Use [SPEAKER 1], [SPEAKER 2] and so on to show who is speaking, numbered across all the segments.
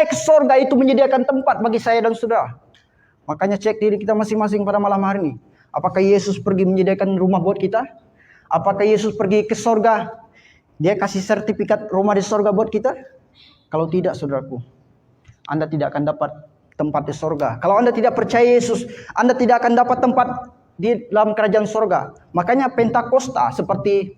[SPEAKER 1] Ke surga itu menyediakan tempat bagi saya dan saudara. Makanya cek diri kita masing-masing pada malam hari ini. Apakah Yesus pergi menyediakan rumah buat kita? Apakah Yesus pergi ke surga? Dia kasih sertifikat rumah di surga buat kita? Kalau tidak, saudaraku, Anda tidak akan dapat tempat di surga. Kalau Anda tidak percaya Yesus, Anda tidak akan dapat tempat di dalam kerajaan surga. Makanya Pentakosta seperti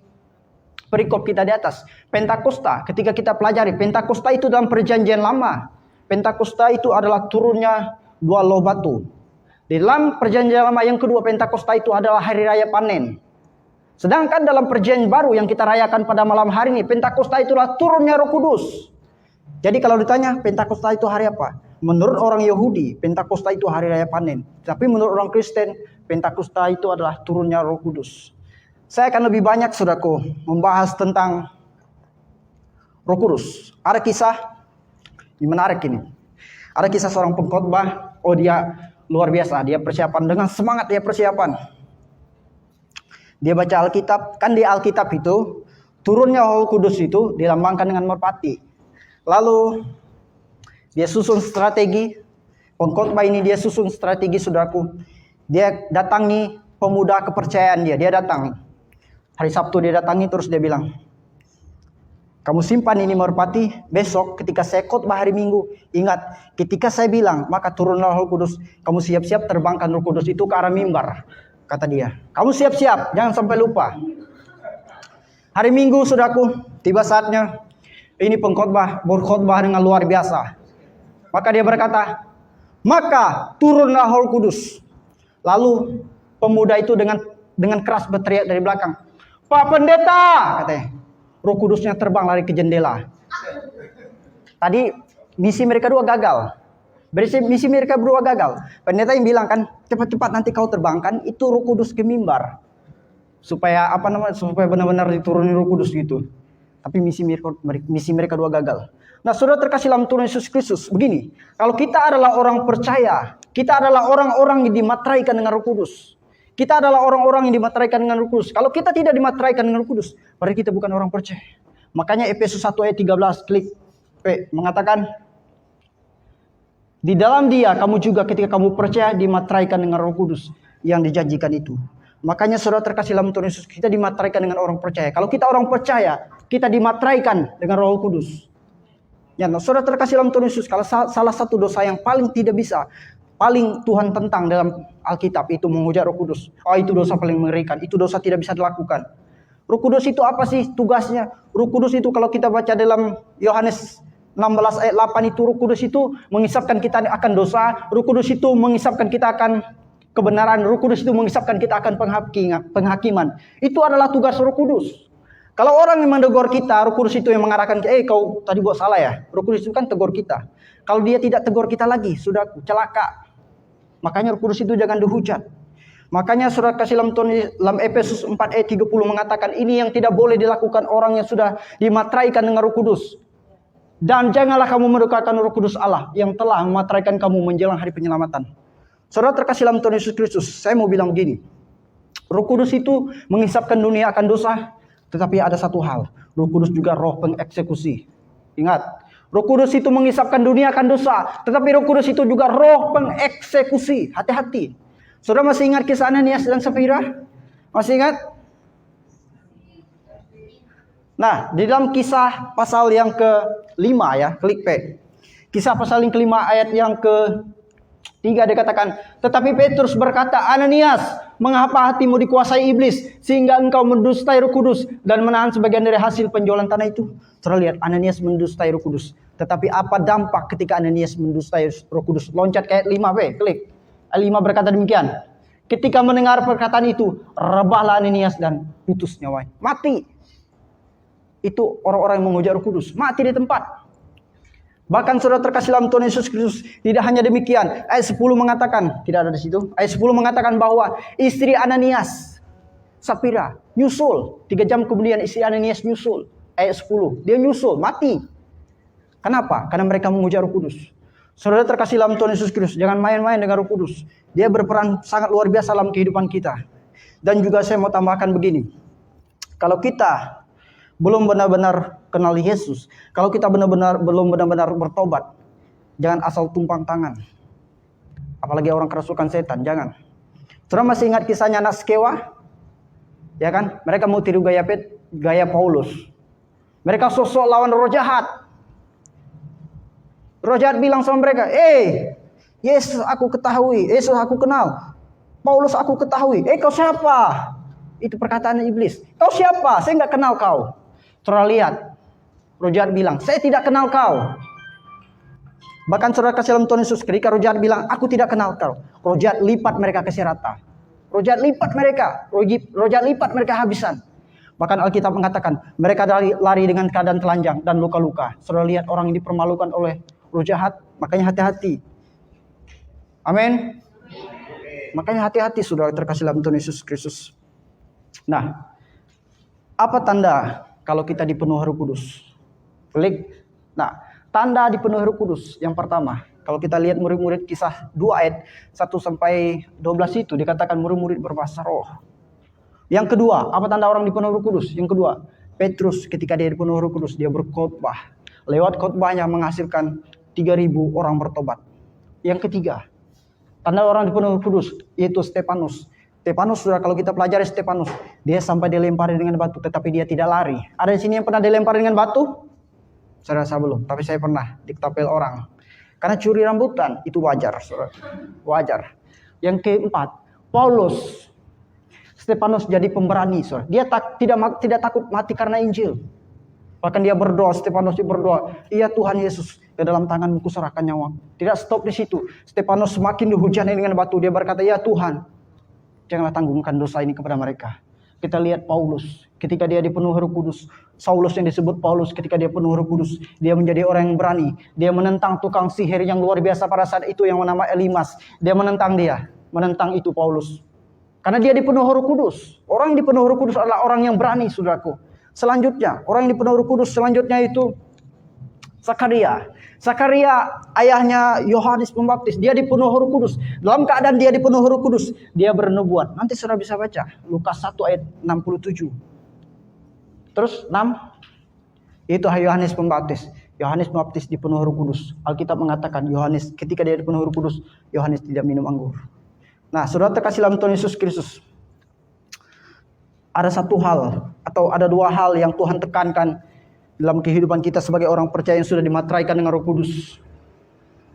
[SPEAKER 1] perikop kita di atas. Pentakosta, ketika kita pelajari, Pentakosta itu dalam perjanjian lama. Pentakosta itu adalah turunnya 2 loh batu. Di dalam perjanjian lama yang kedua, Pentakosta itu adalah hari raya panen. Sedangkan dalam perjanjian baru yang kita rayakan pada malam hari ini, Pentakosta itulah turunnya Roh Kudus. Jadi kalau ditanya, Pentakosta itu hari apa? Menurut orang Yahudi, Pentakosta itu hari raya panen. Tapi menurut orang Kristen, Pentakosta itu adalah turunnya Roh Kudus. Saya akan lebih banyak, saudaraku, membahas tentang Roh Kudus. Ada kisah yang menarik ini. Ada kisah seorang pengkhotbah. Oh, dia luar biasa. Dia persiapan dengan semangat, dia persiapan. Dia baca Alkitab. Kan di Alkitab itu turunnya Roh Kudus itu dilambangkan dengan merpati. Lalu dia susun strategi. Pengkhotbah ini dia susun strategi, saudaraku. Dia datangi pemuda kepercayaan dia. Dia datang. Hari Sabtu dia datangi, terus dia bilang, kamu simpan ini merpati, besok ketika saya khotbah hari Minggu, ingat, ketika saya bilang, maka turunlah Roh Kudus, kamu siap-siap terbangkan Roh Kudus itu ke arah mimbar, kata dia. Kamu siap-siap, jangan sampai lupa. Hari Minggu, saudaraku, tiba saatnya, ini pengkhotbah berkhotbah dengan luar biasa. Maka dia berkata, maka turunlah Roh Kudus. Lalu pemuda itu dengan keras berteriak dari belakang, Pak Pendeta, katanya. Roh Kudusnya terbang lari ke jendela. Tadi misi mereka dua gagal. Misi mereka berdua gagal. Pendeta yang bilang kan, cepat-cepat nanti kau terbangkan itu Roh Kudus ke mimbar. Supaya supaya benar-benar diturunin Roh Kudus gitu. Tapi misi mereka dua gagal. Nah, saudara terkasih dalam Tuhan Yesus Kristus, begini, kalau kita adalah orang percaya, kita adalah orang-orang yang dimateraikan dengan Roh Kudus. Kita adalah orang-orang yang dimateraikan dengan Roh Kudus. Kalau kita tidak dimateraikan dengan Roh Kudus, berarti kita bukan orang percaya. Makanya Efesus 1 ayat 13 klik P mengatakan, di dalam Dia kamu juga ketika kamu percaya dimateraikan dengan Roh Kudus yang dijanjikan itu. Makanya saudara terkasih dalam Tuhan Yesus, kita dimateraikan dengan orang percaya. Kalau kita orang percaya, kita dimateraikan dengan Roh Kudus. Ya, nah, saudara terkasih dalam Tuhan Yesus, kalau salah satu dosa yang paling tidak bisa, paling Tuhan tentang dalam Alkitab itu menghujat Roh Kudus. Oh, itu dosa paling mengerikan. Itu dosa tidak bisa dilakukan. Roh Kudus itu apa sih tugasnya? Roh Kudus itu kalau kita baca dalam Yohanes 16 ayat 8 itu, Roh Kudus itu mengisapkan kita akan dosa. Roh Kudus itu mengisapkan kita akan kebenaran. Roh Kudus itu mengisapkan kita akan penghakiman. Itu adalah tugas Roh Kudus. Kalau orang yang menegur kita, Roh Kudus itu yang mengarahkan, kau tadi buat salah ya. Roh Kudus itu kan tegur kita. Kalau dia tidak tegur kita lagi, sudah celaka. Makanya Roh Kudus itu jangan dihujat. Makanya surat kasih dalam Efesus 4 ayat 30 mengatakan, ini yang tidak boleh dilakukan orang yang sudah dimateraikan dengan Roh Kudus. Dan janganlah kamu mendekatkan Roh Kudus Allah yang telah memateraikan kamu menjelang hari penyelamatan. Saudara terkasih dalam Tuhan Yesus Kristus, saya mau bilang begini. Roh Kudus itu mengisapkan dunia akan dosa, tetapi ada satu hal. Roh Kudus juga roh pengeksekusi. Ingat, Roh Kudus itu mengisapkan dunia akan dosa, tetapi Roh Kudus itu juga roh pengeksekusi. Hati-hati. Saudara masih ingat kisah Ananias dan Safira? Masih ingat? Nah, di dalam kisah pasal yang ke-5 ya, klik P. Kisah pasal yang ke-5 ayat yang ke-3 dikatakan, tetapi Petrus berkata, Ananias, mengapa hatimu dikuasai iblis sehingga engkau mendustai Roh Kudus dan menahan sebagian dari hasil penjualan tanah itu? Saudara lihat, Ananias mendustai Roh Kudus. Tetapi apa dampak ketika Ananias mendustai Roh Kudus? Loncat ke ayat 5B, klik. Ayat 5 berkata demikian. Ketika mendengar perkataan itu, rebahlah Ananias dan putus nyawanya. Mati. Itu orang-orang yang menghujat Roh Kudus. Mati di tempat. Bahkan saudara terkasih dalam Tuhan Yesus Kristus, tidak hanya demikian. Ayat 10 mengatakan, tidak ada di situ. Ayat 10 mengatakan bahwa istri Ananias, Safira, nyusul. 3 jam kemudian istri Ananias nyusul. Ayat 10, dia nyusul, mati. Kenapa? Karena mereka menghujat Roh Kudus. Saudara terkasih dalam Tuhan Yesus Kristus, jangan main-main dengan Roh Kudus. Dia berperan sangat luar biasa dalam kehidupan kita. Dan juga saya mau tambahkan begini. Kalau kita belum benar-benar kenal Yesus, kalau kita belum benar-benar bertobat, Jangan asal tumpang tangan. Apalagi orang kerasukan setan, jangan. Saudara masih ingat kisahnya anak Skewa? Ya kan? Mereka mau tiru gaya Paulus. Mereka sosok lawan roh jahat. Roh jahat bilang sama mereka, Yesus aku ketahui, Yesus aku kenal. Paulus aku ketahui. Kau siapa? Itu perkataan iblis. Kau siapa? Saya nggak kenal kau. Saudara lihat. Roh jahat bilang, saya tidak kenal kau. Bahkan saudara kasih dalam Tuhan Yesus, ketika roh jahat bilang, aku tidak kenal kau. Roh jahat lipat mereka ke rata. Roh jahat lipat mereka. Roh jahat lipat mereka habisan. Bahkan Alkitab mengatakan, mereka lari dengan keadaan telanjang dan luka-luka. Saudara lihat orang yang dipermalukan oleh roh jahat, makanya hati-hati. Amin. Makanya hati-hati saudara terkasih dalam Tuhan Yesus Kristus. Nah, apa tanda kalau kita dipenuhi Roh Kudus? Klik. Nah, tanda dipenuhi Roh Kudus yang pertama, kalau kita lihat murid-murid kisah 2 ayat 1 sampai 12 itu dikatakan murid-murid berbahasa roh. Yang kedua, apa tanda orang dipenuhi Roh Kudus? Yang kedua, Petrus ketika dia dipenuhi Roh Kudus, dia berkhotbah. Lewat khotbahnya menghasilkan 3.000 orang bertobat. Yang ketiga, tanda orang dipenuhi Roh Kudus yaitu Stefanus. Stefanus, saudara, kalau kita pelajari Stefanus, dia sampai dilempari dengan batu, tetapi dia tidak lari. Ada di sini yang pernah dilempari dengan batu? Saya rasa belum, tapi saya pernah ditapel orang. Karena curi rambutan itu wajar, saudara. Wajar. Yang keempat, Paulus. Stefanus jadi pemberani, saudara. Dia tidak takut mati karena Injil. Bahkan dia berdoa, Stefanus berdoa, iya Tuhan Yesus, ke dalam tanganmu kuserahkan nyawa. Tidak stop di situ. Stefanus semakin dihujani dengan batu. Dia berkata, ya Tuhan, janganlah tanggungkan dosa ini kepada mereka. Kita lihat Paulus, ketika dia dipenuhi Roh Kudus. Saulus yang disebut Paulus, ketika dia penuh Roh Kudus, dia menjadi orang yang berani. Dia menentang tukang sihir yang luar biasa pada saat itu yang bernama Elimas. Dia menentang itu Paulus. Karena dia dipenuhi Roh Kudus. Orang yang dipenuhi Roh Kudus adalah orang yang berani, saudaraku. Selanjutnya, orang yang dipenuhi Roh Kudus selanjutnya itu Zakaria. Zakaria ayahnya Yohanes Pembaptis. Dia dipenuhi Roh Kudus. Dalam keadaan dia dipenuhi Roh Kudus, dia bernubuat. Nanti saudara bisa baca Lukas 1 ayat 67. Terus 6, itu Yohanes Pembaptis. Yohanes Pembaptis dipenuhi Roh Kudus. Alkitab mengatakan Yohanes ketika dia dipenuhi Roh Kudus, Yohanes tidak minum anggur. Nah, saudara terkasih dalam Tuhan Yesus Kristus. Ada satu hal atau ada dua hal yang Tuhan tekankan dalam kehidupan kita sebagai orang percaya yang sudah dimateraikan dengan Roh Kudus.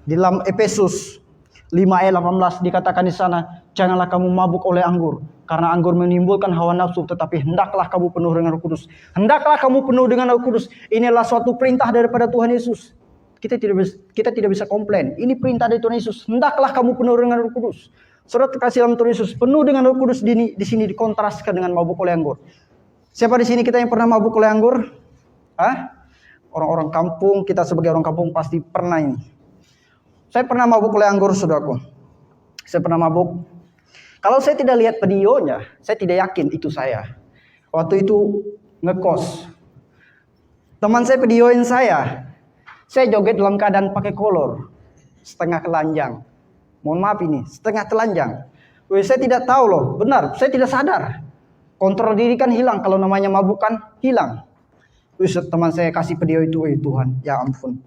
[SPEAKER 1] Di dalam Efesus 5 ayat 18 dikatakan di sana, janganlah kamu mabuk oleh anggur, karena anggur menimbulkan hawa nafsu, tetapi hendaklah kamu penuh dengan Roh Kudus. Hendaklah kamu penuh dengan Roh Kudus. Inilah suatu perintah daripada Tuhan Yesus. Kita tidak bisa komplain. Ini perintah dari Tuhan Yesus. Hendaklah kamu penuh dengan Roh Kudus. Saudara terkasih dalam Tuhan Yesus, penuh dengan Roh Kudus di sini dikontraskan dengan mabuk oleh anggur. Siapa di sini kita yang pernah mabuk oleh anggur? Orang-orang kampung, kita sebagai orang kampung pasti pernah ini. Saya pernah mabuk oleh anggur, saudaraku. Saya pernah mabuk. Kalau saya tidak lihat videonya, saya tidak yakin itu saya. Waktu itu ngekos. Teman saya videoin saya joget dalam keadaan pakai kolor, setengah telanjang. Mohon maaf ini, setengah telanjang. Saya tidak tahu loh, benar, saya tidak sadar. Kontrol diri kan hilang, kalau namanya mabuk kan hilang. Teman saya kasih video itu, Tuhan, ya ampun.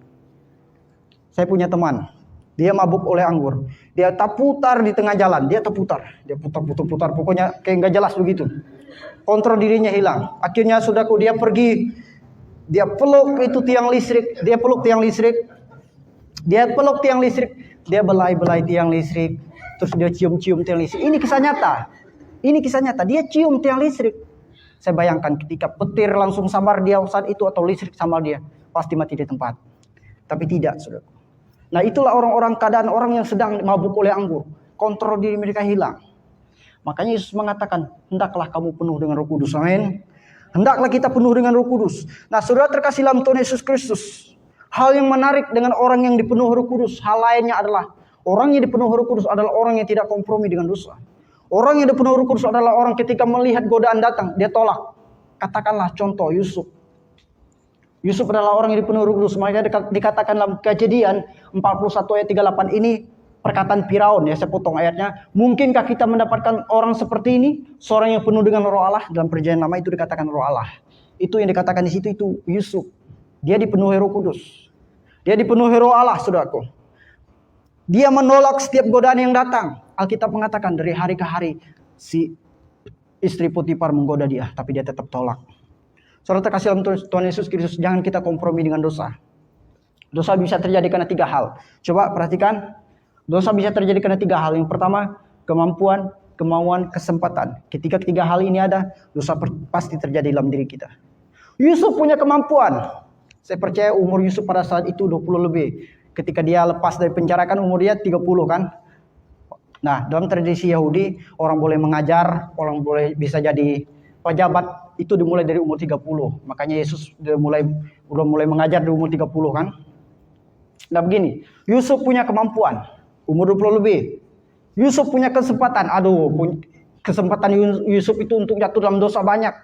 [SPEAKER 1] Saya punya teman, dia mabuk oleh anggur. Dia terputar di tengah jalan, dia putar, pokoknya kayak nggak jelas begitu. Kontrol dirinya hilang. Akhirnya saudaraku, dia pergi, dia peluk itu tiang listrik, dia belai-belai tiang listrik, terus dia cium-cium tiang listrik. Ini kisah nyata, dia cium tiang listrik. Saya bayangkan ketika petir langsung sambar dia saat itu atau listrik sambar dia, pasti mati di tempat. Tapi tidak, saudara. Nah, itulah keadaan orang yang sedang mabuk oleh anggur. Kontrol diri mereka hilang. Makanya Yesus mengatakan, hendaklah kamu penuh dengan Roh Kudus. Amin. Hendaklah kita penuh dengan Roh Kudus. Nah, saudara terkasih dalam Tuhan Yesus Kristus. Hal yang menarik dengan orang yang dipenuhi Roh Kudus, hal lainnya adalah orang yang dipenuhi Roh Kudus adalah orang yang tidak kompromi dengan dosa. Orang yang dipenuhi Roh Kudus adalah orang ketika melihat godaan datang, dia tolak. Katakanlah contoh Yusuf. Yusuf adalah orang yang dipenuhi Roh Kudus. Makanya dikatakan dalam Kejadian 41 ayat 38 ini perkataan Firaun, ya saya potong ayatnya. Mungkinkah kita mendapatkan orang seperti ini? Seorang yang penuh dengan Roh Allah. Dalam Perjanjian Lama itu dikatakan Roh Allah. Itu yang dikatakan di situ itu Yusuf. Dia dipenuhi Roh Kudus. Dia dipenuhi Roh Allah, saudaraku. Dia menolak setiap godaan yang datang. Alkitab mengatakan dari hari ke hari si istri Potifar menggoda dia, tapi dia tetap tolak. Saudara terkasih dalam Tuhan Yesus Kristus, jangan kita kompromi dengan dosa. Dosa bisa terjadi karena 3 hal. Coba perhatikan, dosa bisa terjadi karena 3 hal. Yang pertama, kemampuan, kemauan, kesempatan. Ketika 3 hal ini ada, dosa pasti terjadi dalam diri kita. Yusuf punya kemampuan. Saya percaya umur Yusuf pada saat itu 20 lebih. Ketika dia lepas dari penjara kan umur dia 30 kan. Nah, dalam tradisi Yahudi, orang boleh mengajar, orang boleh bisa jadi pejabat itu dimulai dari umur 30. Makanya Yesus udah mulai mengajar di umur 30 kan. Nah begini, Yusuf punya kemampuan, umur 20 lebih. Yusuf punya kesempatan, kesempatan Yusuf itu untuk jatuh dalam dosa banyak.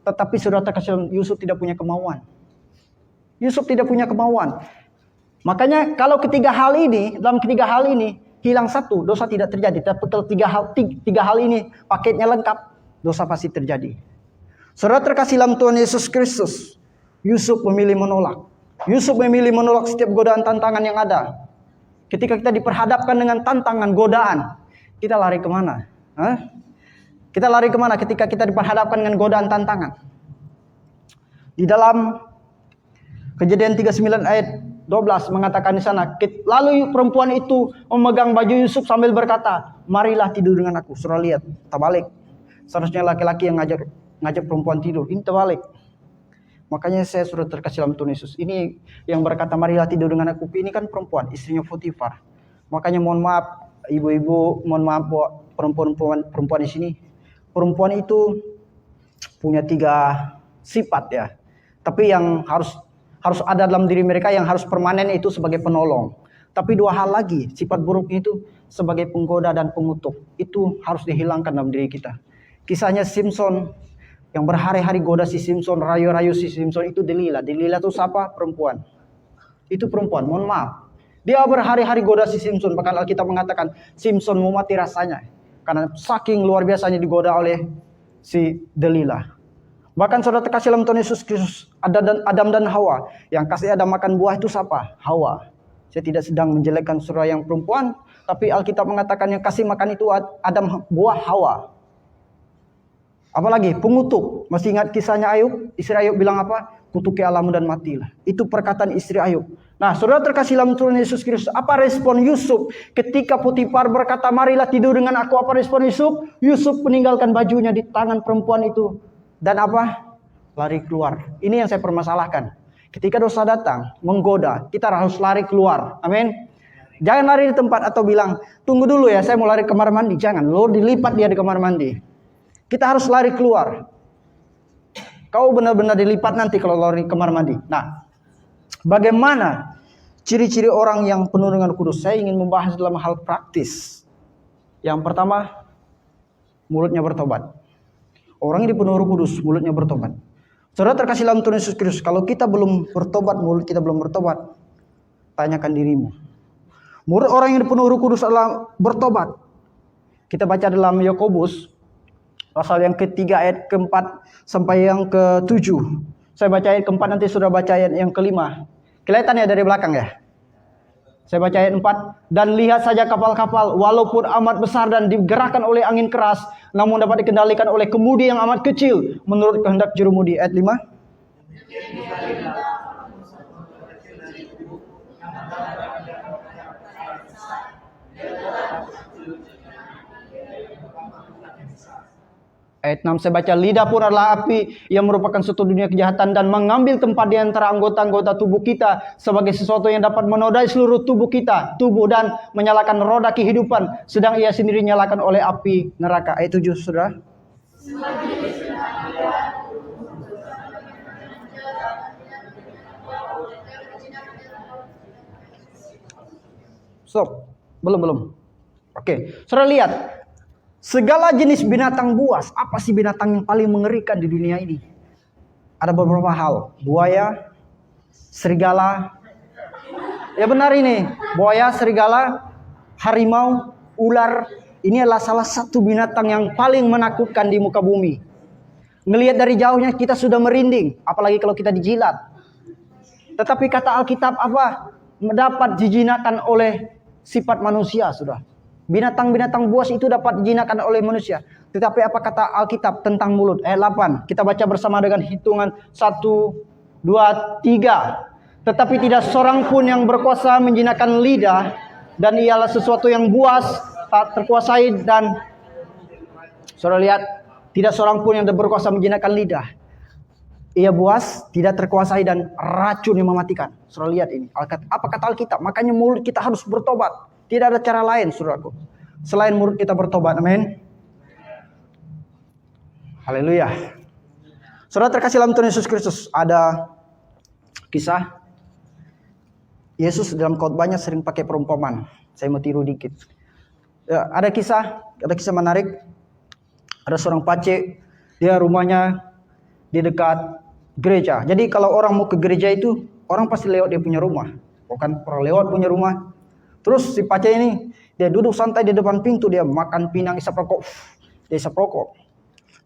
[SPEAKER 1] Tetapi saudara terkasih, Yusuf tidak punya kemauan. Yusuf tidak punya kemauan. Makanya kalau dalam ketiga hal ini hilang satu, dosa tidak terjadi. Tapi kalau tiga hal ini paketnya lengkap, dosa pasti terjadi. Saudara terkasih dalam Tuhan Yesus Kristus, Yusuf memilih menolak. Yusuf memilih menolak setiap godaan tantangan yang ada. Ketika kita diperhadapkan dengan tantangan, godaan, kita lari kemana? Kita lari kemana ketika kita diperhadapkan dengan godaan tantangan? Di dalam Kejadian 39 ayat 12 mengatakan di sana, lalu perempuan itu memegang baju Yusuf sambil berkata, marilah tidur dengan aku. Saudara lihat, terbalik. Seharusnya laki-laki yang ngajak perempuan tidur, ini terbalik. Makanya saya sudah terkasih dalam Tuhan Yesus. Ini yang berkata marilah tidur dengan aku, ini kan perempuan, istrinya Potifar. Makanya mohon maaf ibu-ibu, mohon maaf buat perempuan di sini. Perempuan itu punya 3 sifat ya. Tapi yang harus ada dalam diri mereka, yang harus permanen itu sebagai penolong. Tapi 2 hal lagi, sifat buruknya itu sebagai penggoda dan pengutuk. Itu harus dihilangkan dalam diri kita. Kisahnya Simpson, yang berhari-hari goda si Simpson, rayu-rayu si Simpson, itu Delila. Delila itu siapa? Perempuan. Itu perempuan, mohon maaf. Dia berhari-hari goda si Simpson. Bahkan Alkitab mengatakan Simpson mau mati rasanya. Karena saking luar biasanya digoda oleh si Delila. Bahkan saudara terkasih dalam Tuhan Yesus Kristus, Adam dan Hawa. Yang kasih Adam makan buah itu siapa? Hawa. Saya tidak sedang menjelekkan saudara yang perempuan, tapi Alkitab mengatakan yang kasih makan itu Adam, buah Hawa. Apalagi pengutuk. Masih ingat kisahnya Ayub? Istri Ayub bilang apa? Kutuki Allahmu dan matilah. Itu perkataan istri Ayub. Nah, saudara terkasih dalam Tuhan Yesus Kristus, apa respon Yusuf ketika Potifar berkata, marilah tidur dengan aku? Apa respon Yusuf? Yusuf meninggalkan bajunya di tangan perempuan itu. Dan apa? Lari keluar. Ini yang saya permasalahkan. Ketika dosa datang, menggoda, kita harus lari keluar. Amin. Jangan lari di tempat atau bilang, tunggu dulu ya, saya mau lari ke kamar mandi. Jangan, lo dilipat dia di kamar mandi. Kita harus lari keluar. Kau benar-benar dilipat nanti kalau lari ke kamar mandi. Nah, bagaimana ciri-ciri orang yang penuh dengan kudus? Saya ingin membahas dalam hal praktis. Yang pertama, mulutnya bertobat. Orang yang dipenuhi Roh Kudus, mulutnya bertobat. Saudara terkasih dalam Tuhan Yesus Kristus, kalau kita belum bertobat, mulut kita belum bertobat, tanyakan dirimu. Mulut orang yang dipenuhi Roh Kudus adalah bertobat. Kita baca dalam Yakobus pasal yang ketiga ayat keempat sampai yang ke-7. Saya baca ayat keempat, nanti sudah baca ayat yang kelima. Kelihatan ya dari belakang ya? Saya baca ayat 4. Dan lihat saja kapal-kapal, walaupun amat besar dan digerakkan oleh angin keras, namun dapat dikendalikan oleh kemudi yang amat kecil, menurut kehendak jurumudi. Ayat 5. Ayat 6 saya baca, lidah pun adalah api yang merupakan suatu dunia kejahatan dan mengambil tempat di antara anggota-anggota tubuh kita sebagai sesuatu yang dapat menodai seluruh tubuh kita, dan menyalakan roda kehidupan, sedang ia sendiri nyalakan oleh api neraka. Ayat 7 saudara. Stop. Belum. Oke, saudara lihat. Segala jenis binatang buas, apa sih binatang yang paling mengerikan di dunia ini? Ada beberapa hal. Buaya, serigala. Ya benar ini. Buaya, serigala, harimau, ular. Ini adalah salah satu binatang yang paling menakutkan di muka bumi. Ngelihat dari jauhnya kita sudah merinding. Apalagi kalau kita dijilat. Tetapi kata Alkitab apa? Mendapat dijinakan oleh sifat manusia, sudah. Binatang-binatang buas itu dapat dijinakan oleh manusia. Tetapi apa kata Alkitab tentang mulut? Ayat 8. Kita baca bersama dengan hitungan 1, 2, 3. Tetapi tidak seorang pun yang berkuasa menjinakkan lidah, dan ialah sesuatu yang buas, tak terkuasai, dan saudara lihat, tidak seorang pun yang berkuasa menjinakkan lidah. Ia buas, tidak terkuasai, dan racun yang mematikan. Saudara lihat ini. Apa kata Alkitab? Makanya mulut kita harus bertobat. Tidak ada cara lain, saudaraku, selain mulut kita bertobat. Amin. Haleluya. Saudara terkasih dalam Tuhan Yesus Kristus, ada kisah Yesus dalam khotbahnya sering pakai perumpamaan. Saya mau tiru dikit. Ya, ada kisah menarik. Ada seorang pacek, dia rumahnya di dekat gereja. Jadi kalau orang mau ke gereja itu, orang pasti lewat dia punya rumah. Bukan orang lewat punya rumah. Terus si pacek ini, dia duduk santai di depan pintu, dia makan pinang isap rokok. Dia isap rokok.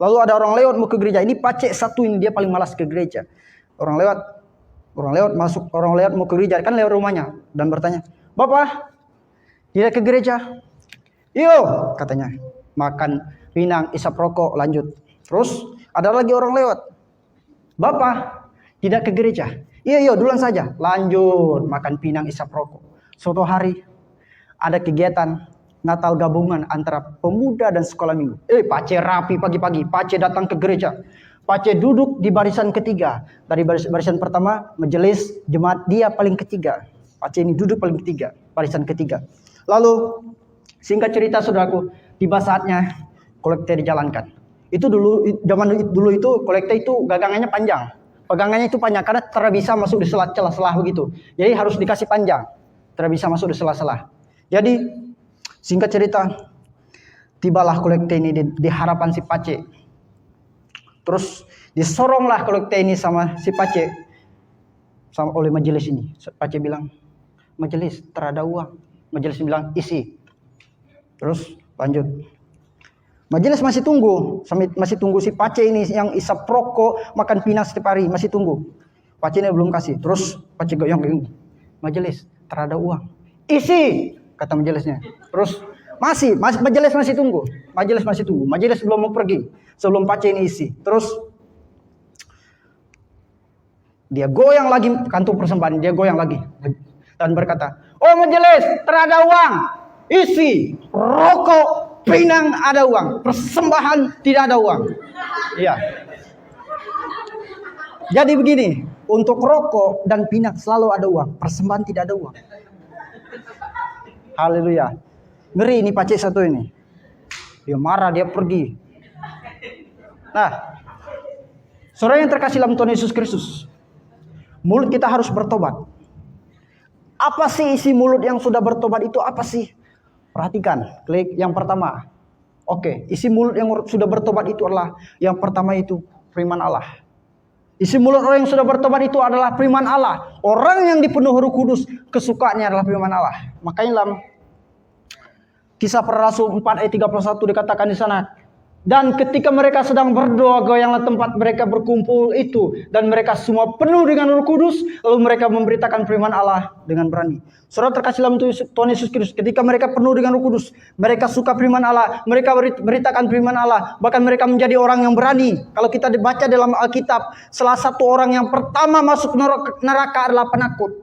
[SPEAKER 1] Lalu ada orang lewat mau ke gereja. Ini pacek satu ini, dia paling malas ke gereja. Orang lewat mau ke gereja, kan lewat rumahnya. Dan bertanya, "Bapak, tidak ke gereja?" "Iyo," katanya. Makan pinang, isap rokok, lanjut. Terus ada lagi orang lewat. "Bapak, tidak ke gereja?" "Iya, duluan saja." Lanjut, makan pinang, isap rokok. Suatu hari ada kegiatan Natal gabungan antara pemuda dan sekolah minggu. Pacek rapi pagi-pagi. Pacek datang ke gereja. Pacek duduk di barisan ketiga. Dari barisan pertama, majelis, jemaat, dia paling ketiga. Pacek ini duduk paling ketiga, barisan ketiga. Lalu, singkat cerita saudaraku, tiba saatnya kolekte dijalankan. Itu zaman dulu itu kolekte itu gagangannya panjang. Pegangannya itu panjang karena tidak bisa masuk di celah-celah begitu. Jadi harus dikasih panjang. Tidak bisa masuk di celah-celah. Jadi singkat cerita, tibalah kolekte ini di harapan si pacek. Terus disoronglah kolekte ini sama si pacek, sama oleh majelis ini. Pacek bilang, "Majelis, terada uang." Majelis bilang, "Isi." Terus lanjut. Majelis masih tunggu si pacek ini yang isap rokok, makan pinang setiap hari, masih tunggu. Paceknya belum kasih. Terus pacek goyang, "Majelis, terada uang." "Isi," kata majelisnya. Terus majelis masih tunggu. Majelis belum mau pergi sebelum pacek ini isi. Terus dia goyang lagi kantung persembahan, dia goyang lagi dan berkata, "Oh majelis, terada uang, isi, rokok, pinang ada uang, persembahan tidak ada uang." Iya. Jadi begini, untuk rokok dan pinang selalu ada uang, persembahan tidak ada uang. Haleluya. Ngeri ini pacek satu ini. Dia marah, dia pergi. Nah, saudara yang terkasih dalam Tuhan Yesus Kristus, mulut kita harus bertobat. Apa sih isi mulut yang sudah bertobat itu apa sih? Perhatikan, klik yang pertama. Oke, isi mulut yang sudah bertobat itu adalah yang pertama itu firman Allah. Isi mulut orang yang sudah bertobat itu adalah firman Allah. Orang yang dipenuhi Roh Kudus, kesukaannya adalah firman Allah. Makanya dalam Kisah Para Rasul 4 ayat 31 dikatakan di sana, "Dan ketika mereka sedang berdoa, goyanglah tempat mereka berkumpul itu, dan mereka semua penuh dengan Roh Kudus, lalu mereka memberitakan firman Allah dengan berani." Saudara terkasih dalam Tuhan Yesus Kristus, ketika mereka penuh dengan Roh Kudus, mereka suka firman Allah, mereka beritakan firman Allah, bahkan mereka menjadi orang yang berani. Kalau kita baca dalam Alkitab, salah satu orang yang pertama masuk neraka adalah penakut.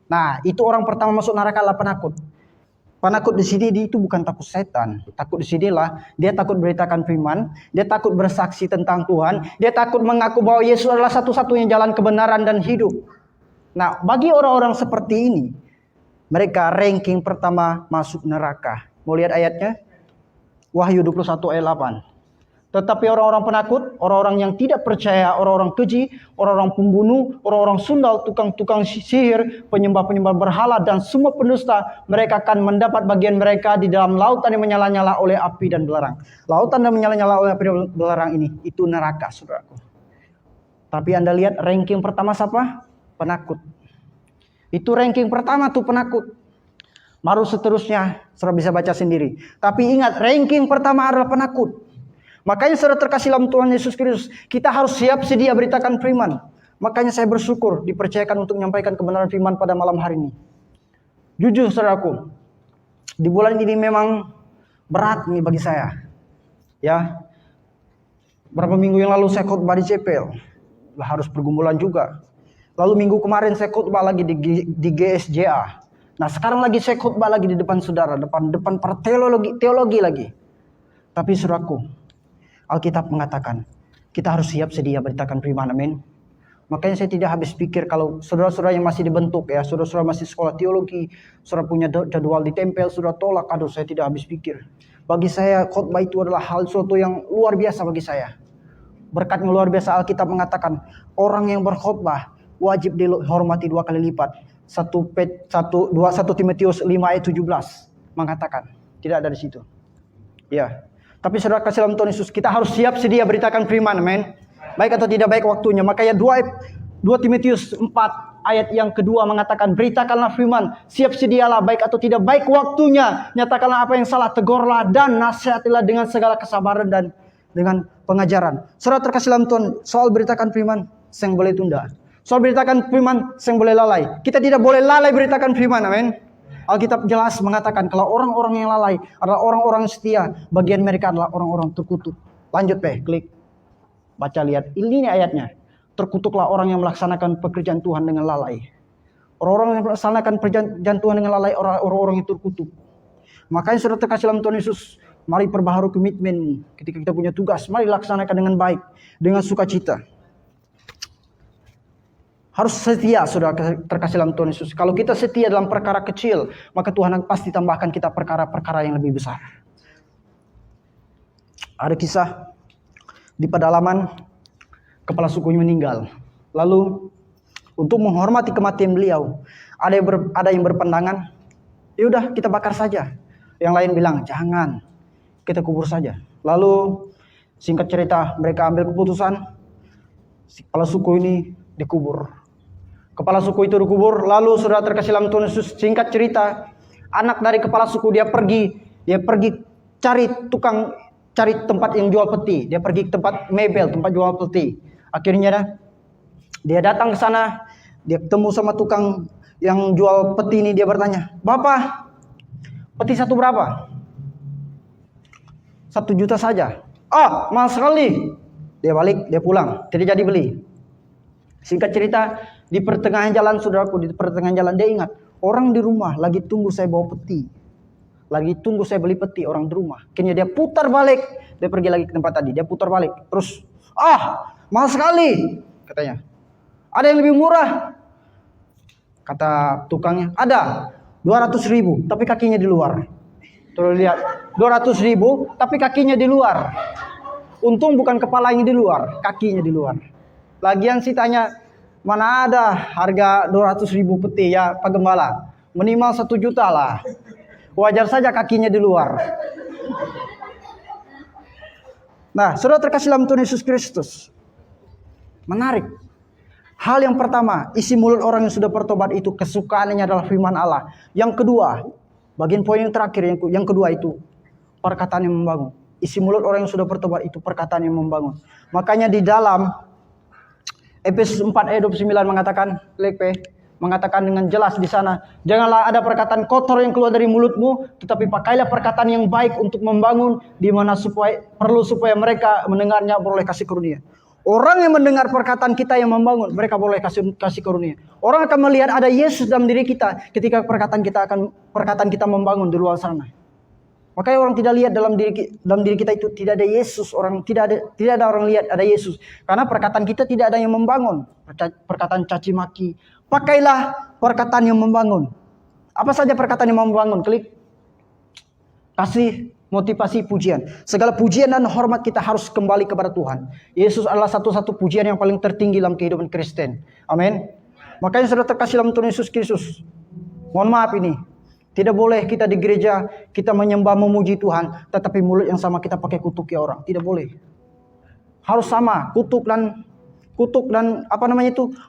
[SPEAKER 1] Nah, itu orang pertama masuk neraka adalah penakut. Penakut di sini itu bukan takut setan. Takut di sinilah dia takut beritakan firman, dia takut bersaksi tentang Tuhan, dia takut mengaku bahwa Yesus adalah satu-satunya jalan kebenaran dan hidup. Nah, bagi orang-orang seperti ini, mereka ranking pertama masuk neraka. Mau lihat ayatnya? Wahyu 21 ayat 8. Tetapi orang-orang penakut, orang-orang yang tidak percaya, orang-orang keji, orang-orang pembunuh, orang-orang sundal, tukang-tukang sihir, penyembah-penyembah berhala, dan semua pendusta, mereka akan mendapat bagian mereka di dalam lautan yang menyala-nyala oleh api dan belerang. Lautan yang menyala-nyala oleh api dan belerang ini, itu neraka, saudaraku. Tapi Anda lihat ranking pertama siapa? Penakut. Itu ranking pertama tuh penakut. Baru seterusnya, saudara bisa baca sendiri. Tapi ingat, ranking pertama adalah penakut. Makanya saudara terkasih dalam Tuhan Yesus Kristus, kita harus siap sedia beritakan firman. Makanya saya bersyukur dipercayakan untuk menyampaikan kebenaran firman pada malam hari ini. Jujur saudaraku, Di bulan ini memang berat nih bagi saya. Ya. Berapa minggu yang lalu saya khotbah di CPL. Harus pergumulan juga. Lalu minggu kemarin saya khotbah lagi di GSJA. Nah, sekarang lagi saya khotbah lagi di depan saudara, depan para teologi lagi. Tapi saudaraku, Alkitab mengatakan, kita harus siap sedia beritakan firman, amin. Makanya saya tidak habis pikir kalau saudara-saudara yang masih dibentuk ya, saudara-saudara masih sekolah teologi, saudara punya jadwal ditempel, saudara tolak, aduh saya tidak habis pikir. Bagi saya khotbah itu adalah hal suatu yang luar biasa bagi saya. Berkatnya luar biasa. Alkitab mengatakan, orang yang berkhotbah wajib dihormati 2 kali lipat. 1 Timotius 5 ayat 17 mengatakan, tidak ada di situ. Ya. Tapi saudara kasih dalam Tuhan Yesus, kita harus siap sedia beritakan firman, amin. Baik atau tidak baik waktunya. Makanya 2 Timotius 4 ayat yang kedua mengatakan, beritakanlah firman, siap sedialah baik atau tidak baik waktunya. Nyatakanlah apa yang salah, tegurlah dan nasihatilah dengan segala kesabaran dan dengan pengajaran. Saudara terkasih dalam Tuhan, soal beritakan firman, saya boleh tunda. Soal beritakan firman, saya boleh lalai. Kita tidak boleh lalai beritakan firman, amin. Alkitab jelas mengatakan kalau orang-orang yang lalai adalah orang-orang setia, bagian mereka adalah orang-orang terkutuk. Lanjut klik. Baca lihat, ini ayatnya. Terkutuklah orang yang melaksanakan pekerjaan Tuhan dengan lalai. Orang-orang yang melaksanakan pekerjaan Tuhan dengan lalai, orang-orang yang terkutuk. Makanya saudara terkasih dalam Tuhan Yesus, mari perbaharui komitmen ketika kita punya tugas, mari laksanakan dengan baik, dengan sukacita. Harus setia, saudara terkasih dalam Tuhan Yesus. Kalau kita setia dalam perkara kecil, maka Tuhan pasti tambahkan kita perkara-perkara yang lebih besar. Ada kisah di pedalaman, kepala sukunya meninggal. Lalu untuk menghormati kematian beliau, ada yang berpandangan, ya udah kita bakar saja. Yang lain bilang jangan, kita kubur saja. Lalu singkat cerita, mereka ambil keputusan, kepala suku ini dikubur. Kepala suku itu dikubur, lalu saudara terkasih dalam Tuhan Yesus, singkat cerita, anak dari kepala suku dia pergi cari tempat yang jual peti. Dia pergi ke tempat mebel, tempat jual peti. Akhirnya dia datang ke sana, dia ketemu sama tukang yang jual peti ini, dia bertanya, "Bapak, peti satu berapa?" 1 juta saja. "Ah, mahal sekali." Dia balik, dia pulang, tidak jadi beli. Singkat cerita, di pertengahan jalan saudaraku, di pertengahan jalan dia ingat, orang di rumah lagi tunggu saya bawa peti. Lagi tunggu saya beli peti, orang di rumah. Akhirnya dia putar balik, dia pergi lagi ke tempat tadi, dia putar balik. Terus, mahal sekali, katanya. "Ada yang lebih murah?" Kata tukangnya, "Ada, 200.000, tapi kakinya di luar." Terus lihat, 200.000, tapi kakinya di luar. Untung bukan kepalanya di luar, kakinya di luar. Lagian sih tanya, mana ada harga 200.000 peti ya Pak Gembala? Minimal 1 juta lah. Wajar saja kakinya di luar. Nah, saudara terkasih dalam Tuhan Yesus Kristus. Menarik. Hal yang pertama, isi mulut orang yang sudah bertobat itu kesukaannya adalah firman Allah. Yang kedua, bagian poin yang terakhir, yang kedua itu perkataan yang membangun. Isi mulut orang yang sudah bertobat itu perkataan yang membangun. Makanya di dalam Efesus 4 ayat 29 mengatakan dengan jelas di sana, janganlah ada perkataan kotor yang keluar dari mulutmu, tetapi pakailah perkataan yang baik untuk membangun, di mana supaya mereka mendengarnya beroleh kasih karunia. Orang yang mendengar perkataan kita yang membangun, mereka boleh kasih karunia. Orang akan melihat ada Yesus dalam diri kita ketika perkataan kita membangun di luar sana. Makanya orang tidak lihat dalam diri kita itu tidak ada Yesus, tidak ada orang lihat ada Yesus. Karena perkataan kita tidak ada yang membangun. Perkataan caci maki. Pakailah perkataan yang membangun. Apa saja perkataan yang membangun? Klik. Kasih motivasi pujian. Segala pujian dan hormat kita harus kembali kepada Tuhan. Yesus adalah satu-satu pujian yang paling tertinggi dalam kehidupan Kristen. Amin. Makanya saudara terkasih dalam Tuhan Yesus Kristus. Mohon maaf ini. Tidak boleh kita di gereja, kita menyembah memuji Tuhan, tetapi mulut yang sama kita pakai kutuki orang. Tidak boleh. Harus sama, kutuk dan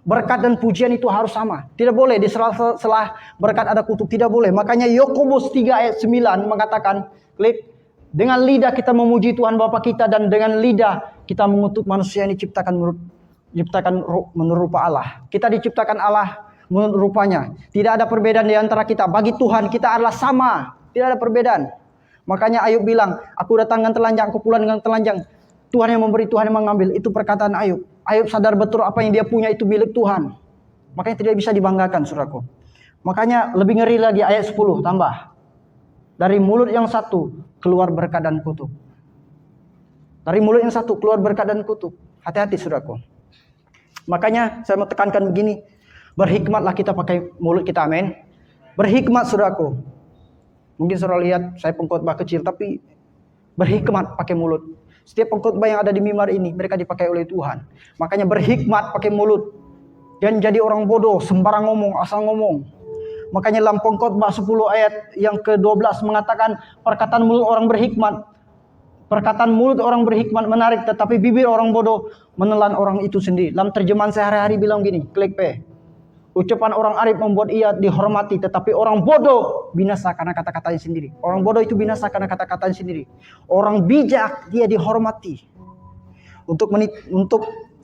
[SPEAKER 1] berkat dan pujian itu harus sama. Tidak boleh di sela-sela berkat ada kutuk, tidak boleh. Makanya Yakobus 3 ayat 9 mengatakan, klik, dengan lidah kita memuji Tuhan Bapa kita dan dengan lidah kita mengutuk manusia yang diciptakan menurut rupa Allah. Kita diciptakan Allah menurut rupanya. Tidak ada perbedaan di antara kita. Bagi Tuhan kita adalah sama. Tidak ada perbedaan. Makanya Ayub bilang, aku datang dengan telanjang, aku pulang dengan telanjang. Tuhan yang memberi, Tuhan yang mengambil. Itu perkataan Ayub. Ayub sadar betul apa yang dia punya itu milik Tuhan. Makanya tidak bisa dibanggakan, saudaraku. Makanya lebih ngeri lagi ayat 10 tambah. Dari mulut yang satu keluar berkat dan kutuk. Dari mulut yang satu keluar berkat dan kutuk. Hati-hati, saudaraku. Makanya saya mau tekankan begini. Berhikmatlah kita pakai mulut kita, amin. Berhikmat, saudaraku. Mungkin saudara lihat saya pengkhotbah kecil, tapi berhikmat pakai mulut. Setiap pengkhotbah yang ada di mimbar ini, mereka dipakai oleh Tuhan. Makanya berhikmat pakai mulut. Jangan jadi orang bodoh, sembarang ngomong, asal ngomong. Makanya dalam pengkhotbah 10 ayat yang ke-12 mengatakan, perkataan mulut orang berhikmat. Perkataan mulut orang berhikmat menarik, tetapi bibir orang bodoh menelan orang itu sendiri. Dalam terjemahan sehari-hari bilang gini, klik P. Ucapan orang arif membuat ia dihormati, tetapi orang bodoh binasa karena kata-katanya sendiri. Orang bodoh itu binasa karena kata-katanya sendiri. Orang bijak dia dihormati. Untuk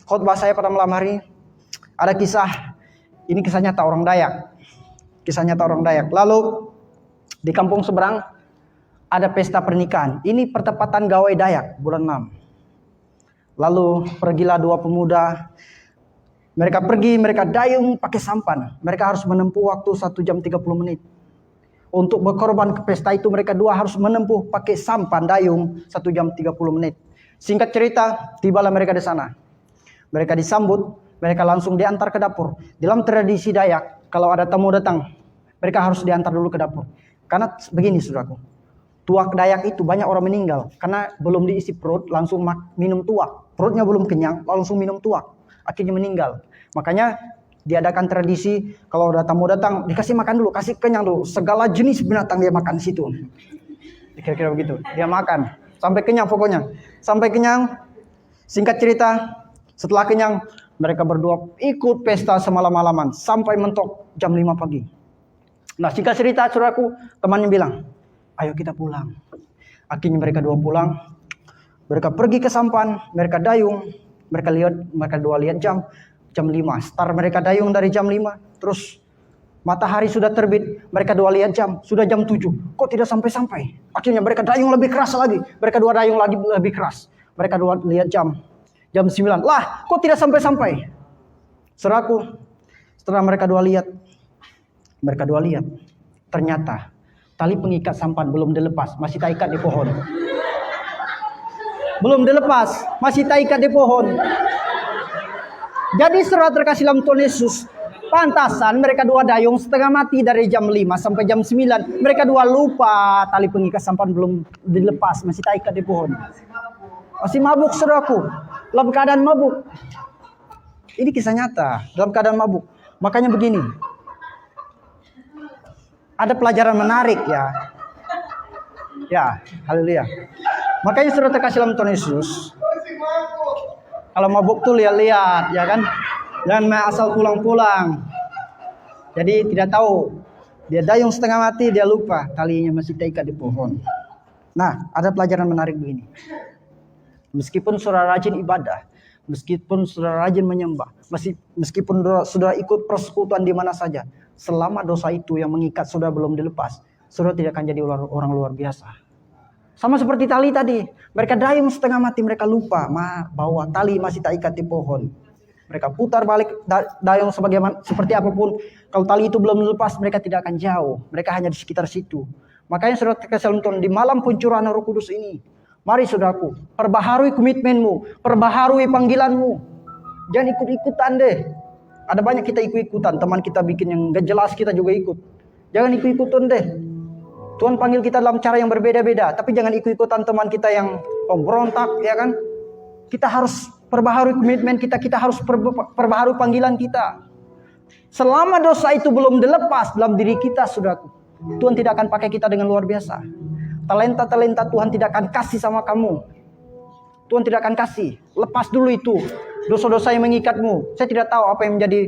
[SPEAKER 1] khotbah saya pada malam hari, ada kisah. Ini kisah nyata orang Dayak. Kisah nyata orang Dayak. Lalu di kampung seberang ada pesta pernikahan. Ini pertepatan gawai Dayak bulan 6. Lalu pergilah dua pemuda. Mereka pergi, mereka dayung pakai sampan. Mereka harus menempuh waktu 1 jam 30 menit. Untuk berkorban ke pesta itu mereka dua harus menempuh pakai sampan dayung 1 jam 30 menit. Singkat cerita, tibalah mereka di sana. Mereka disambut, mereka langsung diantar ke dapur. Dalam tradisi Dayak, kalau ada tamu datang, mereka harus diantar dulu ke dapur. Karena begini, saudaraku. Tuak Dayak itu banyak orang meninggal. Karena belum diisi perut, langsung minum tuak. Perutnya belum kenyang, langsung minum tuak. Akhirnya meninggal. Makanya diadakan tradisi kalau ada tamu datang dikasih makan dulu, kasih kenyang dulu. Segala jenis binatang dia makan situ. Kira-kira begitu. Dia makan sampai kenyang pokoknya. Sampai kenyang. Singkat cerita, setelah kenyang mereka berdua ikut pesta semalam-malaman sampai mentok jam 5 pagi. Nah, singkat cerita, saudaraku, temannya bilang, "Ayo kita pulang." Akhirnya mereka dua pulang. Mereka pergi ke sampan, mereka dayung. Mereka dua lihat jam 5. Start mereka dayung dari jam 5. Terus matahari sudah terbit. Mereka dua lihat jam. Sudah jam 7. Kok tidak sampai-sampai? Akhirnya mereka dayung lebih keras lagi. Mereka dua dayung lagi lebih keras. Mereka dua lihat jam 9. Lah, kok tidak sampai-sampai? Saudaraku, setelah mereka dua lihat. Ternyata tali pengikat sampan belum dilepas. Masih terikat di pohon. Belum dilepas, masih terikat di pohon. Jadi saudara terkasih dalam Tuhan Yesus, pantasan mereka dua dayung setengah mati dari jam 5 sampai jam 9. Mereka dua lupa tali pengikat sampan belum dilepas, masih terikat di pohon. Masih mabuk, saudaraku. Dalam keadaan mabuk. Ini kisah nyata, dalam keadaan mabuk. Makanya begini. Ada pelajaran menarik ya. Ya, haleluya. Makanya saudara terkasih dalam Tuhan Yesus, kalau mabuk tuh lihat-lihat, ya kan? Jangan asal pulang-pulang. Jadi tidak tahu, dia dayung setengah mati, dia lupa talinya masih terikat di pohon. Nah, ada pelajaran menarik begini. Meskipun saudara rajin ibadah, meskipun saudara rajin menyembah, meskipun saudara ikut persekutuan di mana saja, selama dosa itu yang mengikat saudara belum dilepas, saudara tidak akan jadi orang luar biasa. Sama seperti tali tadi. Mereka dayung setengah mati, mereka lupa bahwa tali masih terikat di pohon. Mereka putar balik dayung seperti apapun. Kalau tali itu belum lepas, mereka tidak akan jauh. Mereka hanya di sekitar situ. Makanya saudara terkasih dalam Tuhan, di malam pencurahan Roh Kudus ini, mari saudaraku, perbaharui komitmenmu, perbaharui panggilanmu. Jangan ikut-ikutan deh. Ada banyak kita ikut-ikutan, teman kita bikin yang gak jelas kita juga ikut. Jangan ikut-ikutan deh. Tuhan panggil kita dalam cara yang berbeda-beda, tapi jangan ikut-ikutan teman kita yang pemberontak, ya kan? Kita harus perbaharui komitmen kita, kita harus perbaharui panggilan kita. Selama dosa itu belum dilepas dalam diri kita, saudaraku, Tuhan tidak akan pakai kita dengan luar biasa. Talenta-talenta Tuhan tidak akan kasih sama kamu. Tuhan tidak akan kasih. Lepas dulu itu dosa-dosa yang mengikatmu. Saya tidak tahu apa yang menjadi